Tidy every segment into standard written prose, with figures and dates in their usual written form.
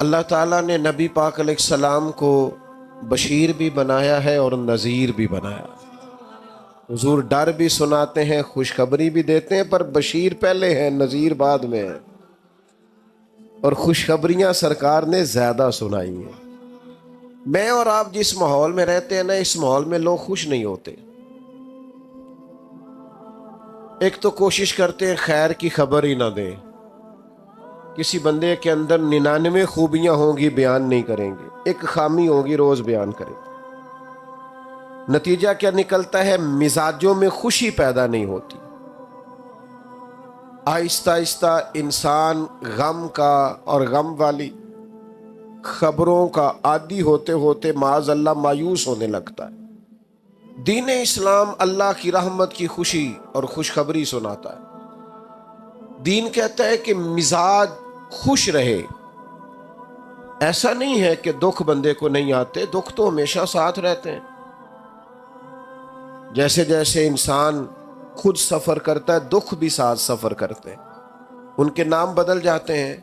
اللہ تعالیٰ نے نبی پاک علیہ السلام کو بشیر بھی بنایا ہے اور نذیر بھی بنایا۔ حضور ڈر بھی سناتے ہیں، خوشخبری بھی دیتے ہیں، پر بشیر پہلے ہیں، نذیر بعد میں ہے، اور خوشخبریاں سرکار نے زیادہ سنائی ہیں۔ میں اور آپ جس ماحول میں رہتے ہیں نا، اس ماحول میں لوگ خوش نہیں ہوتے۔ ایک تو کوشش کرتے ہیں خیر کی خبر ہی نہ دیں، کسی بندے کے اندر 99 خوبیاں ہوں گی بیان نہیں کریں گے، ایک خامی ہوگی روز بیان کریں گے۔ نتیجہ کیا نکلتا ہے؟ مزاجوں میں خوشی پیدا نہیں ہوتی۔ آہستہ آہستہ انسان غم کا اور غم والی خبروں کا عادی ہوتے ہوتے معاذ اللہ مایوس ہونے لگتا ہے۔ دین اسلام اللہ کی رحمت کی خوشی اور خوشخبری سناتا ہے۔ دین کہتا ہے کہ مزاج خوش رہے۔ ایسا نہیں ہے کہ دکھ بندے کو نہیں آتے، دکھ تو ہمیشہ ساتھ رہتے ہیں۔ جیسے جیسے انسان خود سفر کرتا ہے، دکھ بھی ساتھ سفر کرتے ہیں، ان کے نام بدل جاتے ہیں۔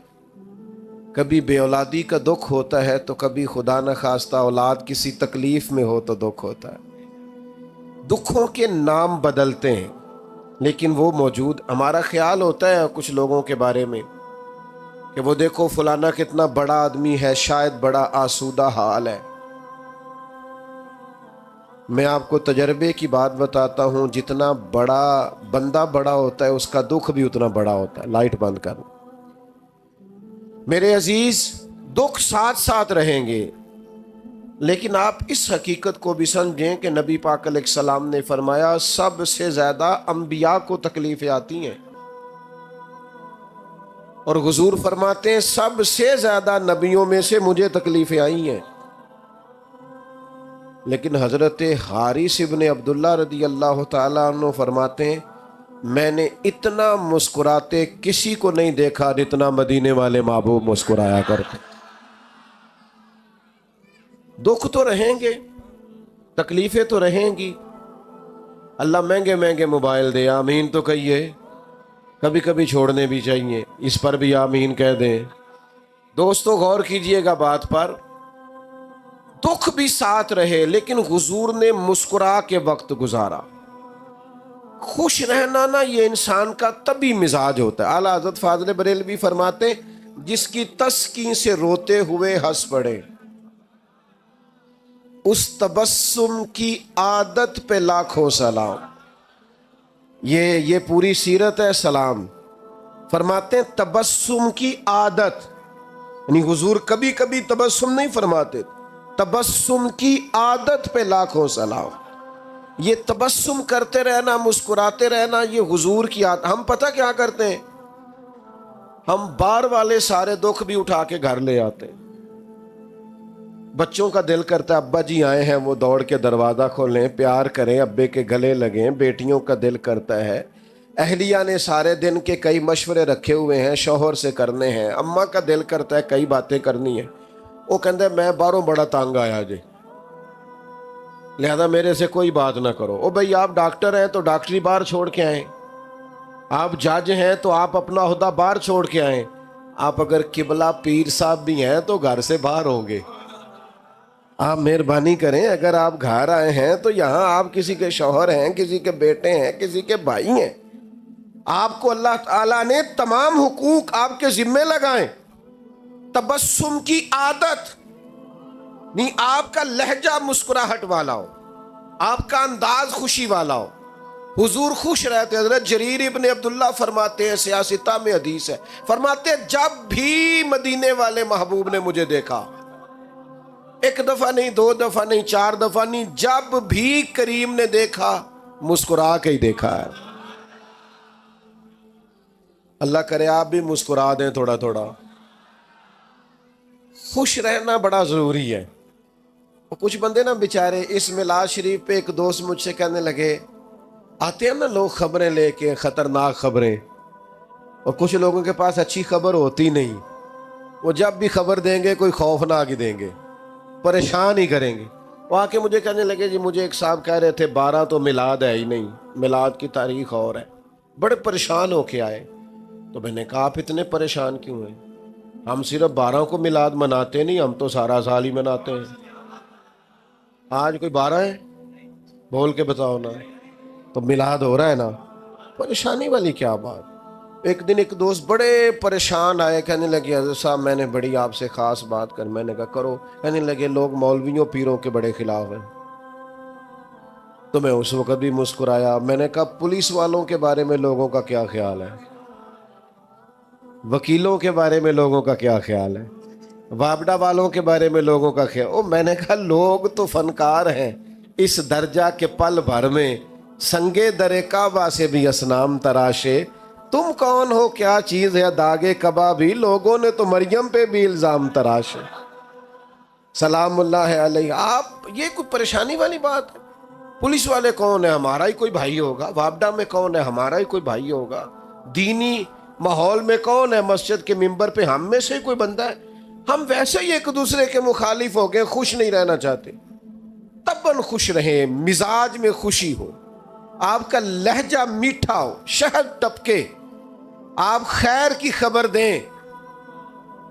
کبھی بے اولادی کا دکھ ہوتا ہے تو کبھی خدا نخواستہ اولاد کسی تکلیف میں ہو تو دکھ ہوتا ہے۔ دکھوں کے نام بدلتے ہیں لیکن وہ موجود۔ ہمارا خیال ہوتا ہے کچھ لوگوں کے بارے میں کہ وہ دیکھو فلانا کتنا بڑا آدمی ہے، شاید بڑا آسودہ حال ہے۔ میں آپ کو تجربے کی بات بتاتا ہوں، جتنا بڑا بندہ بڑا ہوتا ہے اس کا دکھ بھی اتنا بڑا ہوتا ہے۔ لائٹ بند کرنا میرے عزیز، دکھ ساتھ ساتھ رہیں گے، لیکن آپ اس حقیقت کو بھی سمجھیں کہ نبی پاک علیہ السلام نے فرمایا سب سے زیادہ انبیاء کو تکلیفیں آتی ہیں، اور حضور فرماتے ہیں سب سے زیادہ نبیوں میں سے مجھے تکلیفیں آئی ہیں۔ لیکن حضرت حارث ابن عبداللہ رضی اللہ تعالیٰ عنہ فرماتے ہیں میں نے اتنا مسکراتے کسی کو نہیں دیکھا جتنا مدینے والے محبوب مسکرایا کرتے۔ دکھ تو رہیں گے، تکلیفیں تو رہیں گی۔ اللہ مہنگے مہنگے موبائل دے، آمین تو کہیے، کبھی کبھی چھوڑنے بھی چاہیے، اس پر بھی آمین کہہ دیں۔ دوستو غور کیجئے گا بات پر، دکھ بھی ساتھ رہے لیکن حضور نے مسکرا کے وقت گزارا۔ خوش رہنا نا یہ انسان کا طبی مزاج ہوتا ہے۔ اعلیٰ حضرت فاضل بریلوی فرماتے جس کی تسکین سے روتے ہوئے ہنس پڑے، اس تبسم کی عادت پہ لاکھوں سلام۔ یہ پوری سیرت ہے سلام۔ فرماتے ہیں تبسم کی عادت، یعنی حضور کبھی کبھی تبسم نہیں فرماتے، تبسم کی عادت پہ لاکھوں سلام۔ یہ تبسم کرتے رہنا، مسکراتے رہنا، یہ حضور کی عادت۔ ہم پتہ کیا کرتے ہیں؟ ہم بار والے سارے دکھ بھی اٹھا کے گھر لے آتے ہیں۔ بچوں کا دل کرتا ہے ابا جی آئے ہیں، وہ دوڑ کے دروازہ کھولیں، پیار کریں، ابے کے گلے لگیں۔ بیٹیوں کا دل کرتا ہے، اہلیہ نے سارے دن کے کئی مشورے رکھے ہوئے ہیں، شوہر سے کرنے ہیں۔ اماں کا دل کرتا ہے کئی باتیں کرنی ہیں، وہ کہتے ہیں میں باہروں بڑا تانگ آیا جی، لہذا میرے سے کوئی بات نہ کرو۔ او بھائی آپ ڈاکٹر ہیں تو ڈاکٹری باہر چھوڑ کے آئیں، آپ جج ہیں تو آپ اپنا عہدہ باہر چھوڑ کے آئیں۔ آپ اگر قبلہ پیر صاحب بھی ہیں تو گھر سے باہر ہوں گے۔ آپ مہربانی کریں، اگر آپ گھر آئے ہیں تو یہاں آپ کسی کے شوہر ہیں، کسی کے بیٹے ہیں، کسی کے بھائی ہیں۔ آپ کو اللہ تعالیٰ نے تمام حقوق آپ کے ذمے لگائیں۔ تبسم کی عادت نہیں، آپ کا لہجہ مسکراہٹ والا ہو، آپ کا انداز خوشی والا ہو۔ حضور خوش رہتے۔ حضرت جریر ابن عبداللہ فرماتے ہیں، سیاستہ میں حدیث ہے، فرماتے ہیں جب بھی مدینے والے محبوب نے مجھے دیکھا، ایک دفعہ نہیں، دو دفعہ نہیں، چار دفعہ نہیں، جب بھی کریم نے دیکھا مسکرا کے ہی دیکھا ہے۔ اللہ کرے آپ بھی مسکرا دیں تھوڑا تھوڑا۔ خوش رہنا بڑا ضروری ہے۔ کچھ بندے نا بیچارے، اس میلاد شریف پہ ایک دوست مجھ سے کہنے لگے، آتے ہیں نا لوگ خبریں لے کے، خطرناک خبریں، اور کچھ لوگوں کے پاس اچھی خبر ہوتی نہیں، وہ جب بھی خبر دیں گے کوئی خوفناک ہی دیں گے، پریشان ہی کریں گے۔ وہ آ کے مجھے کہنے لگے جی مجھے ایک صاحب کہہ رہے تھے 12 تو میلاد ہے ہی نہیں، میلاد کی تاریخ اور ہے۔ بڑے پریشان ہو کے آئے، تو میں نے کہا آپ اتنے پریشان کیوں ہیں؟ ہم صرف 12 کو میلاد مناتے نہیں، ہم تو سارا سال ہی مناتے ہیں۔ آج کوئی 12 ہے؟ بول کے بتاؤ نا۔ تو میلاد ہو رہا ہے نا، پریشانی والی کیا بات۔ ایک دن ایک دوست بڑے پریشان آئے، کہنے لگے حضرت صاحب میں نے بڑی آپ سے خاص بات کر۔ میں نے کہا کرو۔ کہنے لگے لوگ مولویوں پیروں کے بڑے خلاف ہیں۔ تو میں اس وقت بھی مسکرایا۔ میں نے کہا پولیس والوں کے بارے میں لوگوں کا کیا خیال ہے؟ وکیلوں کے بارے میں لوگوں کا کیا خیال ہے؟ وابڈا والوں کے بارے میں لوگوں کا خیال؟ میں نے کہا لوگ تو فنکار ہیں اس درجہ کے پل بھر میں، سنگے در کعبہ سے بھی اصنام تراشے۔ تم کون ہو، کیا چیز ہے داغے کبابی، لوگوں نے تو مریم پہ بھی الزام تراشے۔ سلام اللہ علیہ۔ آپ یہ کوئی پریشانی والی بات ہے؟ پولیس والے کون ہیں؟ ہمارا ہی کوئی بھائی ہوگا۔ وابڈا میں کون ہے؟ ہمارا ہی کوئی بھائی ہوگا۔ دینی ماحول میں کون ہے؟ مسجد کے ممبر پہ ہم میں سے کوئی بندہ ہے؟ ہم ویسے ہی ایک دوسرے کے مخالف ہو گئے، خوش نہیں رہنا چاہتے۔ تباً خوش رہیں، مزاج میں خوشی ہو، آپ کا لہجہ میٹھا ہو، شہد ٹپکے، آپ خیر کی خبر دیں۔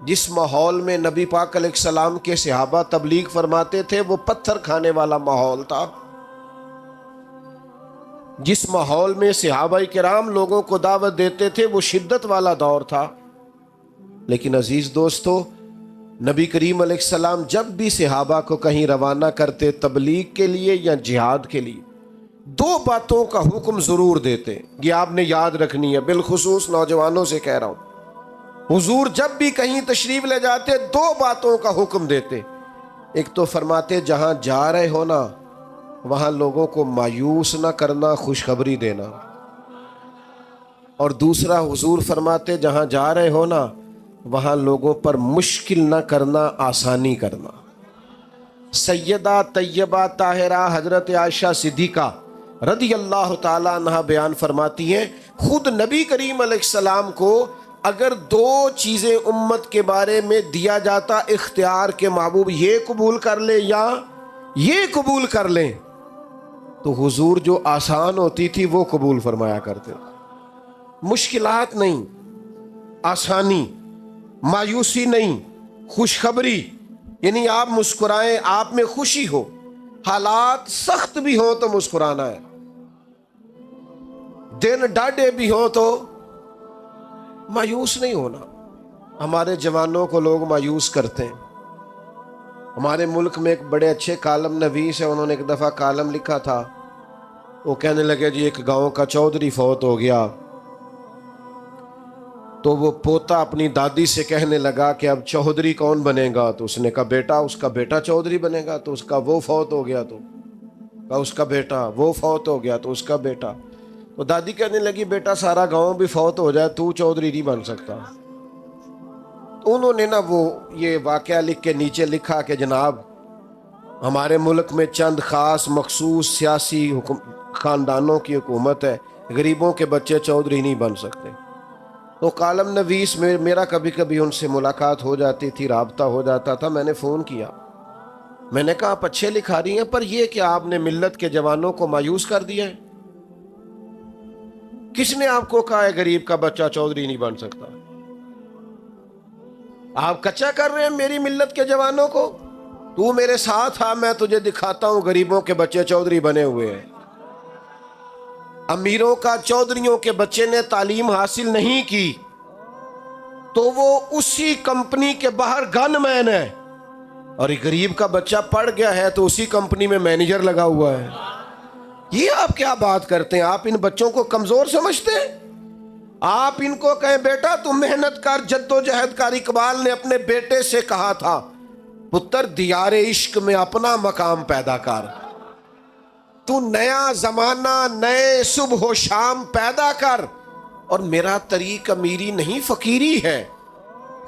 جس ماحول میں نبی پاک علیہ السلام کے صحابہ تبلیغ فرماتے تھے وہ پتھر کھانے والا ماحول تھا۔ جس ماحول میں صحابہ کرام لوگوں کو دعوت دیتے تھے وہ شدت والا دور تھا۔ لیکن عزیز دوستو، نبی کریم علیہ السلام جب بھی صحابہ کو کہیں روانہ کرتے تبلیغ کے لیے یا جہاد کے لیے، 2 باتوں کا حکم ضرور دیتے۔ یہ آپ نے یاد رکھنی ہے، بالخصوص نوجوانوں سے کہہ رہا ہوں۔ حضور جب بھی کہیں تشریف لے جاتے 2 باتوں کا حکم دیتے۔ ایک تو فرماتے جہاں جا رہے ہو نا وہاں لوگوں کو مایوس نہ کرنا، خوشخبری دینا۔ اور دوسرا حضور فرماتے جہاں جا رہے ہو نا وہاں لوگوں پر مشکل نہ کرنا، آسانی کرنا۔ سیدہ طیبہ طاہرہ حضرت عائشہ صدیقہ رضی اللہ تعالیٰ عنہ بیان فرماتی ہیں، خود نبی کریم علیہ السلام کو اگر 2 چیزیں امت کے بارے میں دیا جاتا اختیار کے محبوب یہ قبول کر لے یا یہ قبول کر لیں، تو حضور جو آسان ہوتی تھی وہ قبول فرمایا کرتے۔ مشکلات نہیں، آسانی، مایوسی نہیں، خوشخبری، یعنی آپ مسکرائیں، آپ میں خوشی ہو، حالات سخت بھی ہوں تو مسکرانا ہے، دن ڈاڈے بھی ہوں تو مایوس نہیں ہونا۔ ہمارے جوانوں کو لوگ مایوس کرتے ہیں۔ ہمارے ملک میں ایک بڑے اچھے کالم نویس ہیں، انہوں نے ایک دفعہ کالم لکھا تھا۔ وہ کہنے لگے جی ایک گاؤں کا چودھری فوت ہو گیا، تو وہ پوتا اپنی دادی سے کہنے لگا کہ اب چودھری کون بنے گا؟ تو اس نے کہا بیٹا، اس کا بیٹا چودھری بنے گا۔ تو اس کا وہ فوت ہو گیا، تو کہا اس کا بیٹا، وہ فوت ہو گیا تو اس کا بیٹا۔ تو دادی کہنے لگی بیٹا سارا گاؤں بھی فوت ہو جائے تو چودھری نہیں بن سکتا۔ تو انہوں نے نا وہ یہ واقعہ لکھ کے نیچے لکھا کہ جناب ہمارے ملک میں چند خاص مخصوص سیاسی خاندانوں کی حکومت ہے، غریبوں کے بچے چودھری نہیں بن سکتے۔ تو کالم نویس میں میرا کبھی کبھی ان سے ملاقات ہو جاتی تھی، رابطہ ہو جاتا تھا۔ میں نے فون کیا، میں نے کہا آپ اچھے لکھا رہی ہیں، پر یہ کہ آپ نے ملت کے جوانوں کو مایوس کر دیا ہے۔ کس نے آپ کو کہا ہے غریب کا بچہ چودھری نہیں بن سکتا؟ آپ کچا کر رہے ہیں میری ملت کے جوانوں کو۔ تو میرے ساتھ آ، میں تجھے دکھاتا ہوں غریبوں کے بچے چودھری بنے ہوئے ہیں۔ امیروں کا چودھریوں کے بچے نے تعلیم حاصل نہیں کی تو وہ اسی کمپنی کے باہر گن مین ہے، اور ایک غریب کا بچہ پڑھ گیا ہے تو اسی کمپنی میں مینیجر لگا ہوا ہے۔ یہ آپ کیا بات کرتے ہیں؟ آپ ان بچوں کو کمزور سمجھتے ہیں؟ آپ ان کو کہیں بیٹا تم محنت کر، جد و جہد کر۔ اقبال نے اپنے بیٹے سے کہا تھا پتر دیار عشق میں اپنا مقام پیدا کر، تو نیا زمانہ نئے صبح و شام پیدا کر، اور میرا طریق امیری نہیں فقیری ہے،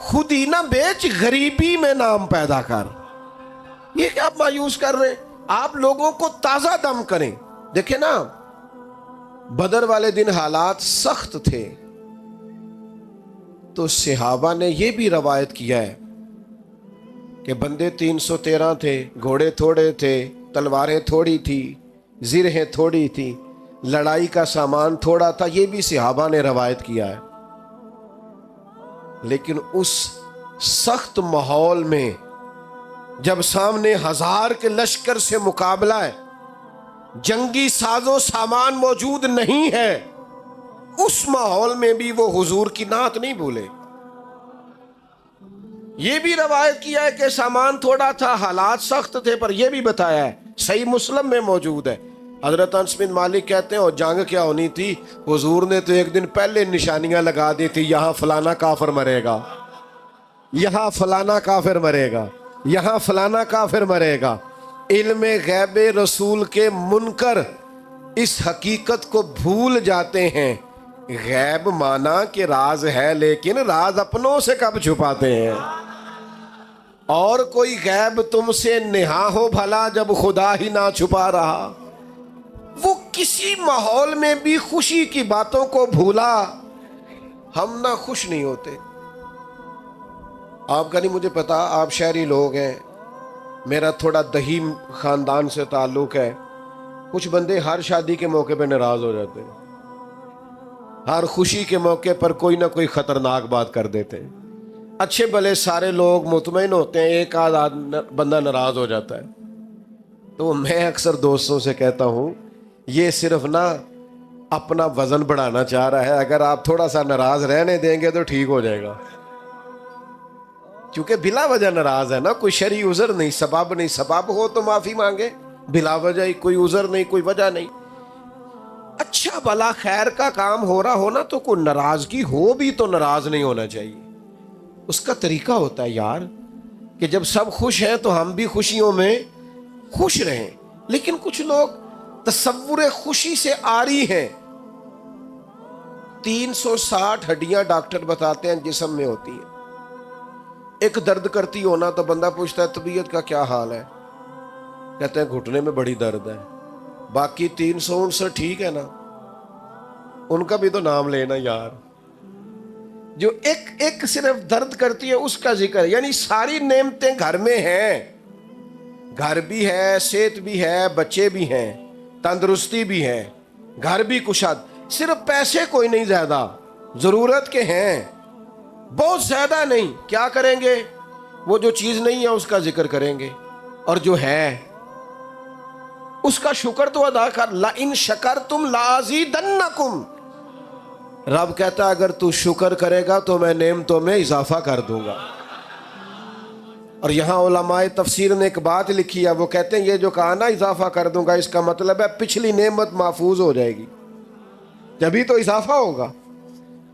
خود ہی نہ بیچ غریبی میں نام پیدا کر۔ یہ کیا آپ مایوس کر رہے ہیں؟ آپ لوگوں کو تازہ دم کریں۔ دیکھیں نا بدر والے دن حالات سخت تھے، تو صحابہ نے یہ بھی روایت کیا ہے کہ بندے 313 تھے، گھوڑے تھوڑے تھے، تلواریں تھوڑی تھی، زرہیں تھوڑی تھی، لڑائی کا سامان تھوڑا تھا۔ یہ بھی صحابہ نے روایت کیا ہے۔ لیکن اس سخت ماحول میں جب سامنے ہزار کے لشکر سے مقابلہ ہے، جنگی ساز و سامان موجود نہیں ہے، اس ماحول میں بھی وہ حضور کی نعت نہیں بھولے۔ یہ بھی روایت کیا ہے کہ سامان تھوڑا تھا، حالات سخت تھے، پر یہ بھی بتایا ہے، صحیح مسلم میں موجود ہے، حضرت انس بن مالک کہتے ہیں اور جنگ کیا ہونی تھی، حضور نے تو ایک دن پہلے نشانیاں لگا دی تھی، یہاں فلانا کافر مرے گا، یہاں فلانا کافر مرے گا، یہاں فلانا کافر مرے گا۔ علم غیب رسول کے منکر اس حقیقت کو بھول جاتے ہیں۔ غیب مانا کہ راز ہے، لیکن راز اپنوں سے کب چھپاتے ہیں؟ اور کوئی غیب تم سے نہا ہو بھلا جب خدا ہی نہ چھپا رہا۔ وہ کسی ماحول میں بھی خوشی کی باتوں کو بھولا، ہم نہ خوش نہیں ہوتے۔ آپ کا نہیں مجھے پتا، آپ شہری لوگ ہیں، میرا تھوڑا دہی خاندان سے تعلق ہے، کچھ بندے ہر شادی کے موقع پہ ناراض ہو جاتے ہیں، ہر خوشی کے موقع پر کوئی نہ کوئی خطرناک بات کر دیتے ہیں۔ اچھے بھلے سارے لوگ مطمئن ہوتے ہیں، ایک آدھ بندہ ناراض ہو جاتا ہے۔ تو میں اکثر دوستوں سے کہتا ہوں، یہ صرف نا اپنا وزن بڑھانا چاہ رہا ہے، اگر آپ تھوڑا سا ناراض رہنے دیں گے تو ٹھیک ہو جائے گا، کیونکہ بلا وجہ ناراض ہے نا، کوئی شرعی عذر نہیں، سبب نہیں، سبب ہو تو معافی مانگے، بلا وجہ ہی کوئی عذر نہیں، کوئی وجہ نہیں۔ اچھا بھلا خیر کا کام ہو رہا ہو نا تو کوئی ناراضگی ہو بھی تو ناراض نہیں ہونا چاہیے۔ اس کا طریقہ ہوتا ہے یار کہ جب سب خوش ہیں تو ہم بھی خوشیوں میں خوش رہیں، لیکن کچھ لوگ تصور خوشی سے عاری ہیں۔ 360 ہڈیاں ڈاکٹر بتاتے ہیں جسم میں ہوتی ہیں، ایک درد کرتی ہونا تو بندہ پوچھتا ہے طبیعت کا کیا حال ہے، کہتے ہیں گھٹنے میں بڑی درد ہے، باقی 359 ٹھیک ہے نا، ان کا بھی تو نام لینا یار۔ جو ایک ایک صرف درد کرتی ہے اس کا ذکر، یعنی ساری نعمتیں گھر میں ہیں، گھر بھی ہے، صحت بھی ہے، بچے بھی ہیں، تندرستی بھی ہے، گھر بھی کشاد، صرف پیسے کوئی نہیں زیادہ، ضرورت کے ہیں بہت زیادہ نہیں، کیا کریں گے؟ وہ جو چیز نہیں ہے اس کا ذکر کریں گے، اور جو ہے اس کا شکر تو ادا کر۔ لَإِن شَكَرْتُمْ لَأَزِيدَنَّكُمْ، رب کہتا ہے اگر تو شکر کرے گا تو میں نعمتوں میں اضافہ کر دوں گا۔ اور یہاں علماء تفسیر نے ایک بات لکھی ہے، وہ کہتے ہیں یہ جو کہا نا اضافہ کر دوں گا، اس کا مطلب ہے پچھلی نعمت محفوظ ہو جائے گی، جبھی تو اضافہ ہوگا،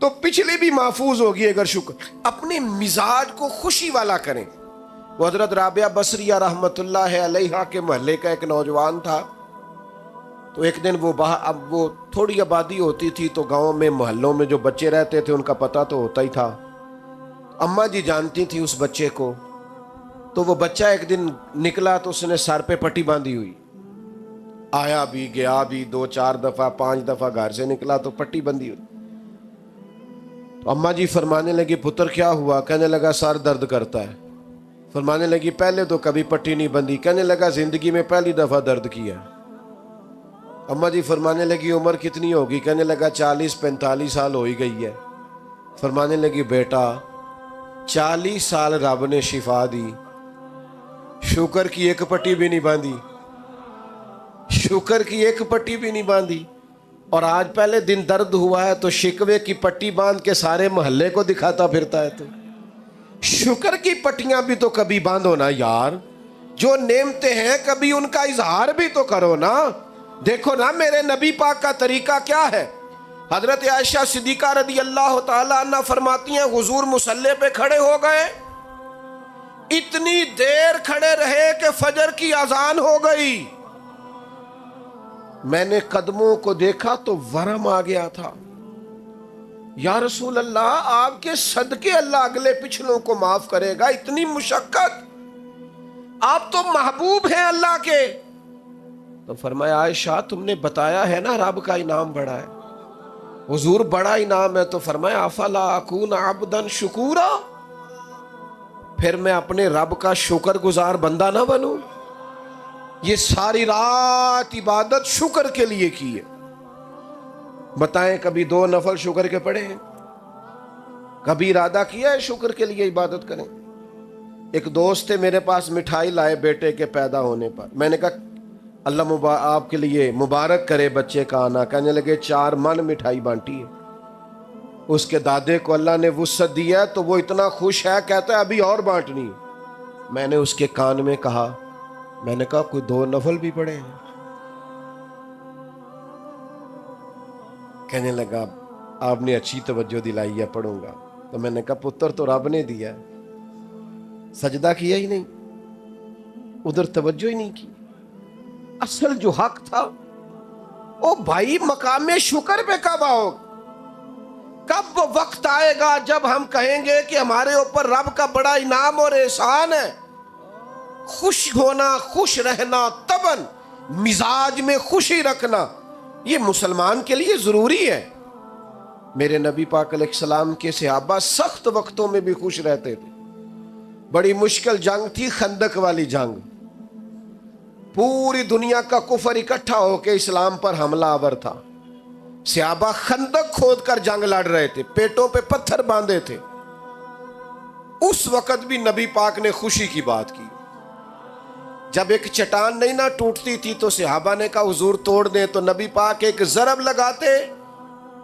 تو پچھلی بھی محفوظ ہوگی اگر شکر۔ اپنے مزاج کو خوشی والا کریں۔ وہ حضرت رابعہ بصریہ رحمت اللہ علیہا کے محلے کا ایک نوجوان تھا، تو ایک دن اب وہ تھوڑی آبادی ہوتی تھی تو گاؤں میں محلوں میں جو بچے رہتے تھے ان کا پتہ تو ہوتا ہی تھا، اماں جی جانتی تھی اس بچے کو، تو وہ بچہ ایک دن نکلا تو اس نے سر پہ پٹی باندھی ہوئی، آیا بھی گیا بھی، 2-4 دفعہ 5 دفعہ گھر سے نکلا تو پٹی بندھی ہوئی۔ تو اماں جی فرمانے لگی پتر کیا ہوا؟ کہنے لگا سر درد کرتا ہے۔ فرمانے لگی پہلے تو کبھی پٹی نہیں بندھی۔ کہنے لگا زندگی میں پہلی دفعہ درد کیا۔ اماں جی فرمانے لگی عمر کتنی ہوگی؟ کہنے لگا 40-45 سال ہو ہی گئی ہے۔ فرمانے لگی بیٹا 40 سال رب نے شفا دی، شکر کی ایک پٹی بھی نہیں باندھی، شکر کی ایک پٹی بھی نہیں باندھی، اور آج پہلے دن درد ہوا ہے تو شکوے کی پٹی باندھ کے سارے محلے کو دکھاتا پھرتا ہے۔ تو شکر کی پٹیاں بھی تو کبھی باندھو نا یار، جو نعمتیں ہیں کبھی ان کا اظہار بھی تو کرو نا۔ دیکھو نا میرے نبی پاک کا طریقہ کیا ہے۔ حضرت عائشہ صدیقہ رضی اللہ تعالیٰ عنہ فرماتی ہیں حضور مصلی پہ کھڑے ہو گئے، اتنی دیر کھڑے رہے کہ فجر کی اذان ہو گئی، میں نے قدموں کو دیکھا تو ورم آ گیا تھا۔ یا رسول اللہ آپ کے صدقے اللہ اگلے پچھلوں کو معاف کرے گا، اتنی مشقت، آپ تو محبوب ہیں اللہ کے۔ تو فرمایا عائشہ تم نے بتایا ہے نا رب کا انعام بڑا ہے۔ حضور بڑا انعام ہے، تو فرمایا افلا اکون عبدا شکورا، پھر میں اپنے رب کا شکر گزار بندہ نہ بنوں؟ یہ ساری رات عبادت شکر کے لیے کی ہے، بتائیں کبھی 2 نفل شکر کے پڑھے ہیں؟ کبھی ارادہ کیا ہے شکر کے لیے عبادت کریں؟ ایک دوست تھے میرے پاس، مٹھائی لائے بیٹے کے پیدا ہونے پر، میں نے کہا اللہ آپ کے لیے مبارک کرے بچے کا آنا. کہنے لگے 4 من مٹھائی بانٹی ہے. اس کے دادے کو اللہ نے وسعت دیا ہے تو وہ اتنا خوش ہے، کہتا ہے ابھی اور بانٹنی. میں نے اس کے کان میں کہا، میں نے کہا کوئی 2 نفل بھی پڑھے ہیں؟ کہنے لگا آپ نے اچھی توجہ دلائی ہے، پڑھوں گا. تو میں نے کہا پتر تو رب نے دیا ہے، سجدہ کیا ہی نہیں، ادھر توجہ ہی نہیں کی. اصل جو حق تھا او بھائی مقام شکر پہ کب آؤ؟ کب وہ وقت آئے گا جب ہم کہیں گے کہ ہمارے اوپر رب کا بڑا انعام اور احسان ہے؟ خوش ہونا، خوش رہنا، طبعاً مزاج میں خوشی رکھنا یہ مسلمان کے لیے ضروری ہے. میرے نبی پاک علیہ السلام کے صحابہ سخت وقتوں میں بھی خوش رہتے تھے. بڑی مشکل جنگ تھی خندق والی جنگ، پوری دنیا کا کفر اکٹھا ہو کے اسلام پر حملہ آور تھا. صحابہ خندق کھود کر جنگ لڑ رہے تھے، پیٹوں پہ پتھر باندھے تھے. اس وقت بھی نبی پاک نے خوشی کی بات کی. جب ایک چٹان نہیں نہ ٹوٹتی تھی تو صحابہ نے کہا حضور توڑ دیں، تو نبی پاک ایک ضرب لگاتے،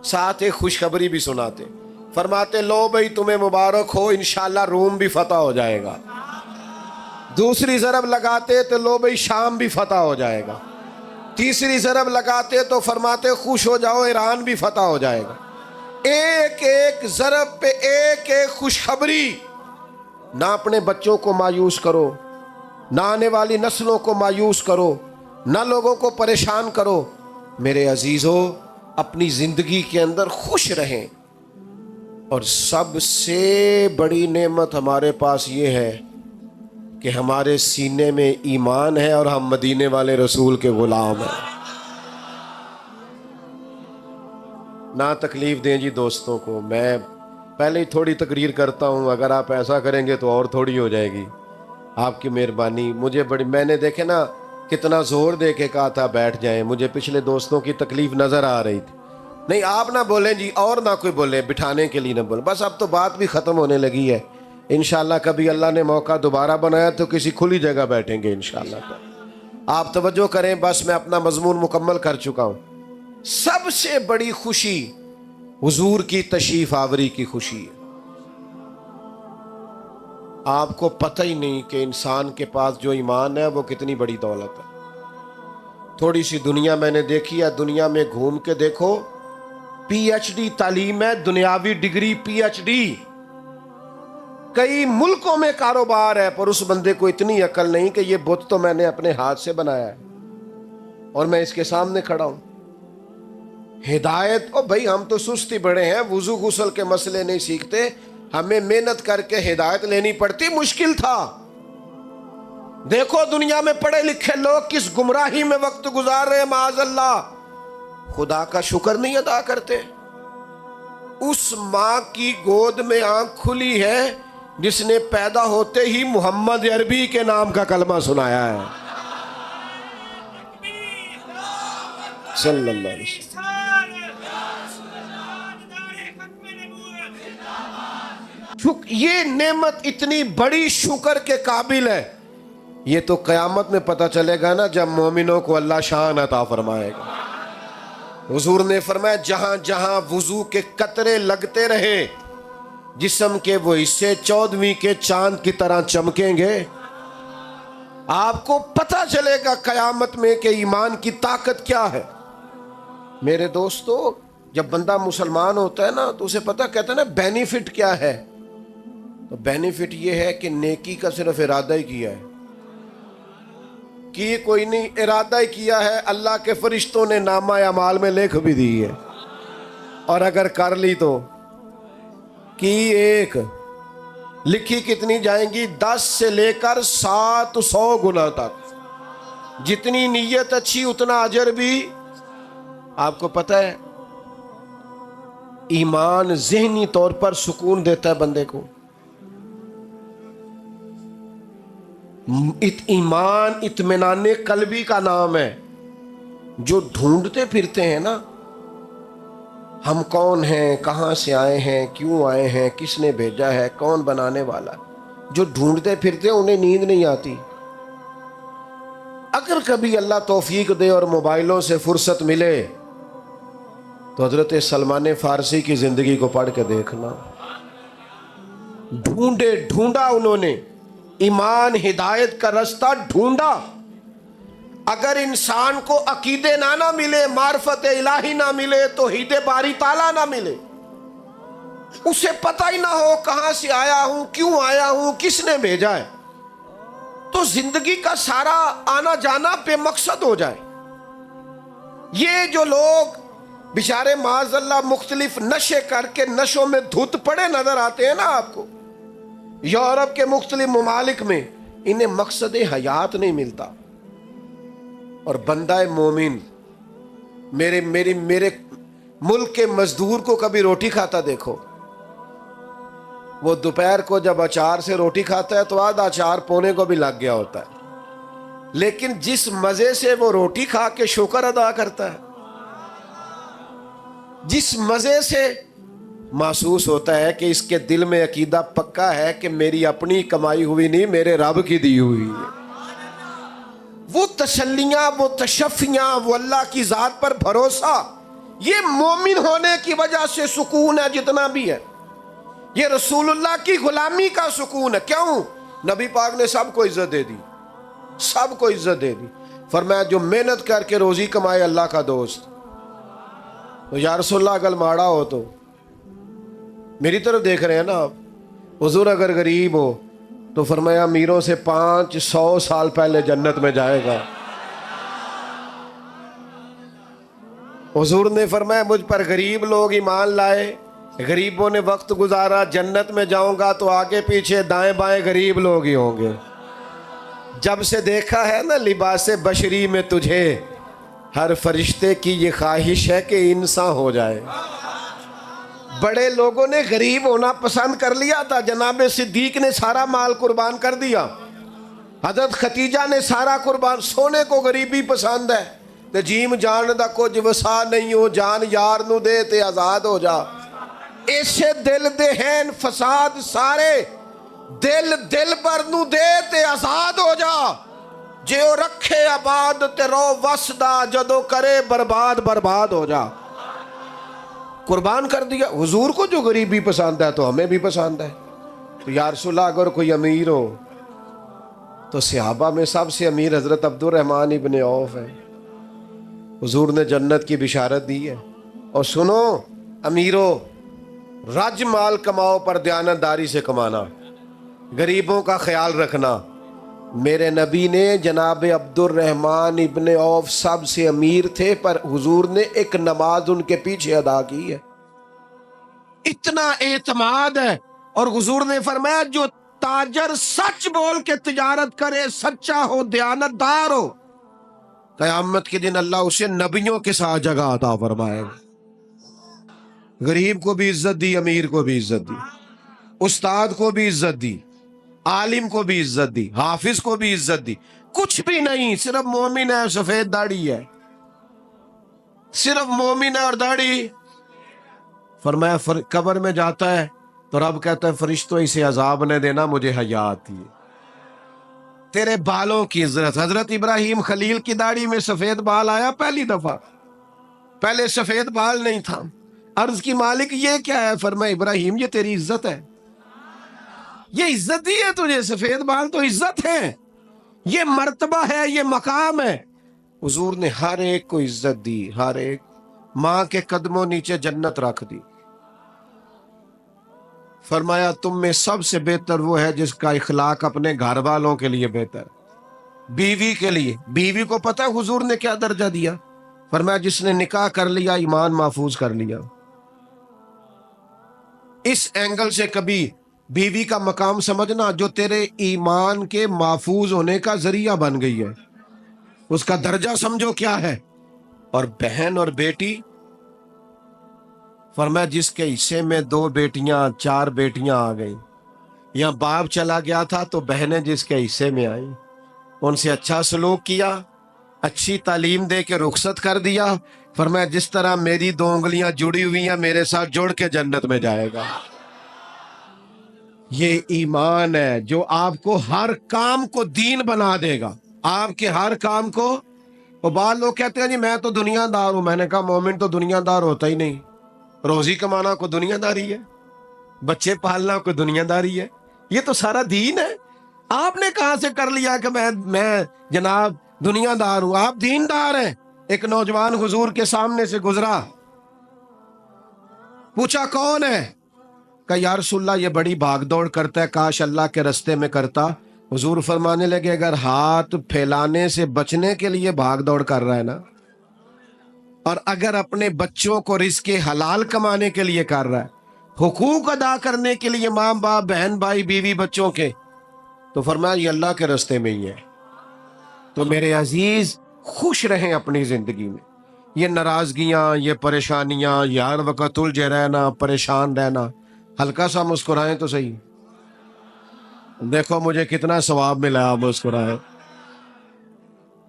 ساتھ ایک خوشخبری بھی سناتے. فرماتے لو بھئی تمہیں مبارک ہو، انشاءاللہ روم بھی فتح ہو جائے گا. دوسری ضرب لگاتے تو لو بھئی شام بھی فتح ہو جائے گا. تیسری ضرب لگاتے تو فرماتے خوش ہو جاؤ ایران بھی فتح ہو جائے گا. ایک ایک ضرب پہ ایک ایک خوشخبری. نہ اپنے بچوں کو مایوس کرو، نہ آنے والی نسلوں کو مایوس کرو، نہ لوگوں کو پریشان کرو. میرے عزیزو اپنی زندگی کے اندر خوش رہیں. اور سب سے بڑی نعمت ہمارے پاس یہ ہے کہ ہمارے سینے میں ایمان ہے اور ہم مدینے والے رسول کے غلام ہیں. نہ تکلیف دیں جی دوستوں کو. میں پہلے ہی تھوڑی تقریر کرتا ہوں، اگر آپ ایسا کریں گے تو اور تھوڑی ہو جائے گی. آپ کی مہربانی. مجھے بڑی، میں نے دیکھے نا کتنا زور دے کے کہا تھا بیٹھ جائیں، مجھے پچھلے دوستوں کی تکلیف نظر آ رہی تھی. نہیں آپ نہ بولیں جی، اور نہ کوئی بولے، بٹھانے کے لیے نہ بولیں. بس اب تو بات بھی ختم ہونے لگی ہے. انشاءاللہ کبھی اللہ نے موقع دوبارہ بنایا تو کسی کھلی جگہ بیٹھیں گے انشاءاللہ. آپ توجہ کریں، بس میں اپنا مضمون مکمل کر چکا ہوں. سب سے بڑی خوشی حضور کی تشریف آوری کی خوشی ہے. آپ کو پتہ ہی نہیں کہ انسان کے پاس جو ایمان ہے وہ کتنی بڑی دولت ہے. تھوڑی سی دنیا میں نے دیکھی ہے، دنیا میں گھوم کے دیکھو، پی ایچ ڈی تعلیم ہے، دنیاوی ڈگری پی ایچ ڈی. کئی ملکوں میں کاروبار ہے، پر اس بندے کو اتنی عقل نہیں کہ یہ بت تو میں نے اپنے ہاتھ سے بنایا ہے اور میں اس کے سامنے کھڑا ہوں. ہدایت، او بھائی ہم تو سستی بڑے ہیں، وضو غسل کے مسئلے نہیں سیکھتے، ہمیں محنت کر کے ہدایت لینی پڑتی. مشکل تھا. دیکھو دنیا میں پڑھے لکھے لوگ کس گمراہی میں وقت گزار رہے ہیں معاذ اللہ. خدا کا شکر نہیں ادا کرتے. اس ماں کی گود میں آنکھ کھلی ہے جس نے پیدا ہوتے ہی محمد عربی کے نام کا کلمہ سنایا ہے صلی اللہ علیہ وسلم. یہ نعمت اتنی بڑی شکر کے قابل ہے. یہ تو قیامت میں پتہ چلے گا نا جب مومنوں کو اللہ شان عطا فرمائے گا. حضور نے فرمایا جہاں جہاں وضو کے قطرے لگتے رہے جسم کے وہ حصے 14ویں کے چاند کی طرح چمکیں گے. آپ کو پتہ چلے گا قیامت میں کہ ایمان کی طاقت کیا ہے. میرے دوستو جب بندہ مسلمان ہوتا ہے نا تو اسے پتہ کہتا ہے نا بینیفٹ کیا ہے. تو بینیفٹ یہ ہے کہ نیکی کا صرف ارادہ ہی کیا ہے، کی کوئی نہیں، ارادہ ہی کیا ہے. اللہ کے فرشتوں نے نامہ اعمال میں لکھ بھی دی ہے، اور اگر کر لی تو کی ایک لکھی کتنی جائیں گی؟ 10 سے لے کر 700 گنا تک. جتنی نیت اچھی اتنا اجر بھی. آپ کو پتہ ہے ایمان ذہنی طور پر سکون دیتا ہے بندے کو. ایمان اطمینان قلبی کا نام ہے. جو ڈھونڈتے پھرتے ہیں نا ہم کون ہیں، کہاں سے آئے ہیں، کیوں آئے ہیں، کس نے بھیجا ہے، کون بنانے والا۔ جو ڈھونڈتے پھرتے انہیں نیند نہیں آتی۔ اگر کبھی اللہ توفیق دے اور موبائلوں سے فرصت ملے تو حضرت سلمان فارسی کی زندگی کو پڑھ کے دیکھنا۔ ڈھونڈا انہوں نے ایمان ہدایت کا رستہ ڈھونڈا۔ اگر انسان کو عقیدے نہ ملے، معرفت الہی نہ ملے، توحید باری تعالیٰ نہ ملے، اسے پتہ ہی نہ ہو کہاں سے آیا ہوں، کیوں آیا ہوں، کس نے بھیجا ہے، تو زندگی کا سارا آنا جانا بے مقصد ہو جائے۔ یہ جو لوگ بیچارے معاذ اللہ مختلف نشے کر کے نشوں میں دھت پڑے نظر آتے ہیں نا آپ کو، یورپ کے مختلف ممالک میں، انہیں مقصد حیات نہیں ملتا۔ اور بندہ مومن، میرے ملک کے مزدور کو کبھی روٹی کھاتا دیکھو، وہ دوپہر کو جب اچار سے روٹی کھاتا ہے تو آدھا اچار پونے کو بھی لگ گیا ہوتا ہے، لیکن جس مزے سے وہ روٹی کھا کے شکر ادا کرتا ہے، جس مزے سے محسوس ہوتا ہے کہ اس کے دل میں عقیدہ پکا ہے کہ میری اپنی کمائی ہوئی نہیں، میرے رب کی دی ہوئی ہے، وہ تسلیاں، وہ تشفیاں، وہ اللہ کی ذات پر بھروسہ، یہ مومن ہونے کی وجہ سے سکون ہے جتنا بھی ہے۔ یہ رسول اللہ کی غلامی کا سکون ہے۔ کیوں؟ نبی پاک نے سب کو عزت دے دی، سب کو عزت دے دی۔ فرمایا جو محنت کر کے روزی کمائے اللہ کا دوست، تو یا رسول اللہ اگر ماڑا ہو تو میری طرف دیکھ رہے ہیں نا آپ، حضور اگر غریب ہو تو فرمایا امیروں سے 500 سال پہلے جنت میں جائے گا۔ حضور نے فرمایا مجھ پر غریب لوگ ایمان لائے، غریبوں نے وقت گزارا، جنت میں جاؤں گا تو آگے پیچھے دائیں بائیں غریب لوگ ہی ہوں گے۔ جب سے دیکھا ہے نا لباس بشری میں تجھے، ہر فرشتے کی یہ خواہش ہے کہ انسان ہو جائے۔ بڑے لوگوں نے غریب ہونا پسند کر لیا تھا، جناب صدیق نے سارا مال قربان کر دیا، حضرت ختیجہ نے سارا قربان، سونے کو غریبی پسند ہے تے جیم جان دا کچھ وسا نہیں ہو، جان یار نو دے تے آزاد ہو جا۔ ایسے دل دے ہیں فساد سارے، دل پر نو دے تے آزاد ہو جا، جے او رکھے آباد تے رو وسدا، جدو کرے برباد برباد ہو جا۔ قربان کر دیا۔ حضور کو جو غریبی پسند ہے تو ہمیں بھی پسند ہے۔ تو یا رسول اللہ اگر کوئی امیر ہو تو صحابہ میں سب سے امیر حضرت عبد الرحمن ابن عوف ہے۔ حضور نے جنت کی بشارت دی ہے۔ اور سنو امیرو، رج مال کماؤ پر دیانتداری سے کمانا، غریبوں کا خیال رکھنا۔ میرے نبی نے جناب عبد الرحمن ابن عوف سب سے امیر تھے، پر حضور نے ایک نماز ان کے پیچھے ادا کی ہے۔ اتنا اعتماد ہے۔ اور حضور نے فرمایا جو تاجر سچ بول کے تجارت کرے، سچا ہو، دیانتدار ہو، قیامت کے دن اللہ اسے نبیوں کے ساتھ جگہ عطا فرمائے گا۔ غریب کو بھی عزت دی، امیر کو بھی عزت دی، استاد کو بھی عزت دی، عالم کو بھی عزت دی، حافظ کو بھی عزت دی۔ کچھ بھی نہیں، صرف مومن ہے، سفید داڑھی ہے، صرف مومن ہے اور داڑھی۔ فرمایا قبر میں جاتا ہے تو رب کہتا ہے فرشتوں اسے عذاب نے دینا، مجھے حیات دی۔ تیرے بالوں کی عزت، حضرت ابراہیم خلیل کی داڑھی میں سفید بال آیا پہلی دفعہ، پہلے سفید بال نہیں تھا۔ عرض کی مالک یہ کیا ہے؟ فرمایا ابراہیم یہ تیری عزت ہے، یہ عزت دی ہے تجھے، سفید بال تو عزت ہے، یہ مرتبہ ہے، یہ مقام ہے۔ حضور نے ہر ایک کو عزت دی، ہر ایک۔ ماں کے قدموں نیچے جنت رکھ دی۔ فرمایا تم میں سب سے بہتر وہ ہے جس کا اخلاق اپنے گھر والوں کے لیے بہتر، بیوی کے لیے۔ بیوی کو پتہ ہے حضور نے کیا درجہ دیا؟ فرمایا جس نے نکاح کر لیا ایمان محفوظ کر لیا۔ اس اینگل سے کبھی بیوی کا مقام سمجھنا جو تیرے ایمان کے محفوظ ہونے کا ذریعہ بن گئی ہے، اس کا درجہ سمجھو کیا ہے۔ اور بہن اور بیٹی، فرمایا جس کے حصے میں 2 بیٹیاں 4 بیٹیاں آ گئیں، یا باپ چلا گیا تھا تو بہنیں جس کے حصے میں آئیں، ان سے اچھا سلوک کیا، اچھی تعلیم دے کے رخصت کر دیا، فرمایا جس طرح میری 2 انگلیاں جڑی ہوئی ہیں میرے ساتھ جڑ کے جنت میں جائے گا۔ یہ ایمان ہے جو آپ کو ہر کام کو دین بنا دے گا، آپ کے ہر کام کو۔ وہ بعض لوگ کہتے ہیں جی میں تو دنیا دار ہوں، میں نے کہا مومن تو دنیا دار ہوتا ہی نہیں، روزی کمانا کوئی دنیا داری ہے، بچے پالنا کوئی دنیا داری ہے، یہ تو سارا دین ہے۔ آپ نے کہاں سے کر لیا کہ میں جناب دنیا دار ہوں؟ آپ دین دار ہیں۔ ایک نوجوان حضور کے سامنے سے گزرا، پوچھا کون ہے؟ کہ یا رسول اللہ یہ بڑی بھاگ دوڑ کرتا ہے، کاش اللہ کے رستے میں کرتا۔ حضور فرمانے لگے اگر ہاتھ پھیلانے سے بچنے کے لیے بھاگ دوڑ کر رہا ہے نا، اور اگر اپنے بچوں کو رزق حلال کمانے کے لیے کر رہا ہے، حقوق ادا کرنے کے لیے ماں باپ بہن بھائی بیوی بچوں کے، تو فرمایا یہ اللہ کے رستے میں ہی ہے۔ تو میرے عزیز خوش رہیں اپنی زندگی میں، یہ ناراضگیاں، یہ پریشانیاں، یہ ہر وقت الجھے رہنا، پریشان رہنا، ہلکا سا مسکرائیں تو صحیح۔ دیکھو مجھے کتنا ثواب ملا، آپ مسکرائیں۔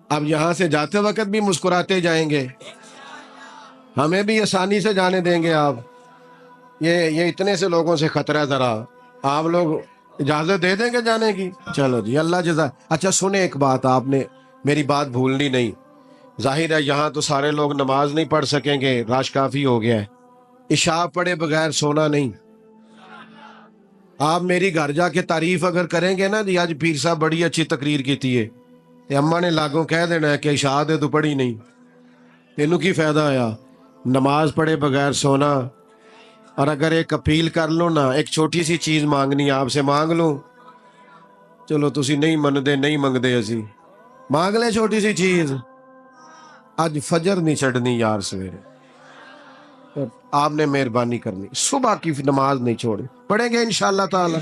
اب یہاں سے جاتے وقت بھی مسکراتے جائیں گے، ہمیں بھی آسانی سے جانے دیں گے آپ؟ یہ اتنے سے لوگوں سے خطرہ ہے، ذرا آپ لوگ اجازت دے دیں گے جانے کی؟ چلو جی اللہ جزا۔ اچھا سنیں ایک بات، آپ نے میری بات بھولنی نہیں۔ ظاہر ہے یہاں تو سارے لوگ نماز نہیں پڑھ سکیں گے، رش کافی ہو گیا ہے، عشاء پڑھے بغیر سونا نہیں۔ آپ میری گھر جا کے تعریف اگر کریں گے نا، جی آج پیر صاحب بڑی اچھی تقریر کیتی ہے، تے اماں نے لاگوں کہہ دینا ہے کہ عشاء دے تو پڑھی نہیں، تینوں کی فائدہ آیا؟ نماز پڑھے بغیر سونا۔ اور اگر ایک اپیل کر لو نا، ایک چھوٹی سی چیز مانگنی آپ سے مانگ لوں، چلو تسی نہیں مندے نہیں منگدے، اسی مانگ لیں چھوٹی سی چیز۔ آج فجر نہیں چڑھنی یار، سویرے آپ نے مہربانی کرنی، صبح کی نماز نہیں چھوڑی، پڑھیں گے انشاءاللہ تعالی۔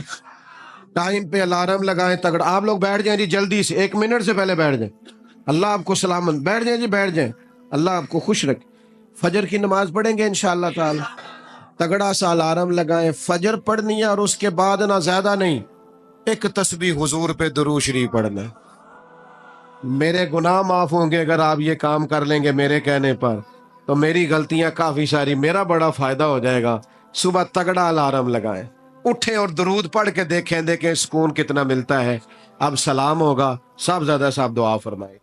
ٹائم پہ الارم لگائیں تگڑا۔ آپ لوگ بیٹھ جائیں جی جلدی سے، 1 منٹ سے پہلے بیٹھ جائیں، اللہ آپ کو سلامت۔ بیٹھ جائیں جی بیٹھ جائیں، اللہ آپ کو خوش رکھے۔ فجر کی نماز پڑھیں گے انشاءاللہ تعالی، تگڑا سا الارم لگائیں، فجر پڑھنی ہے، اور اس کے بعد نہ زیادہ نہیں، ایک تسبیح حضور پہ درود شریف پڑھنا ہے۔ میرے گناہ معاف ہوں گے اگر آپ یہ کام کر لیں گے میرے کہنے پر، تو میری غلطیاں کافی ساری، میرا بڑا فائدہ ہو جائے گا۔ صبح تگڑا الارم لگائیں، اٹھیں اور درود پڑھ کے دیکھیں سکون کتنا ملتا ہے۔ اب سلام ہوگا، سب زیادہ صاحب دعا فرمائیں۔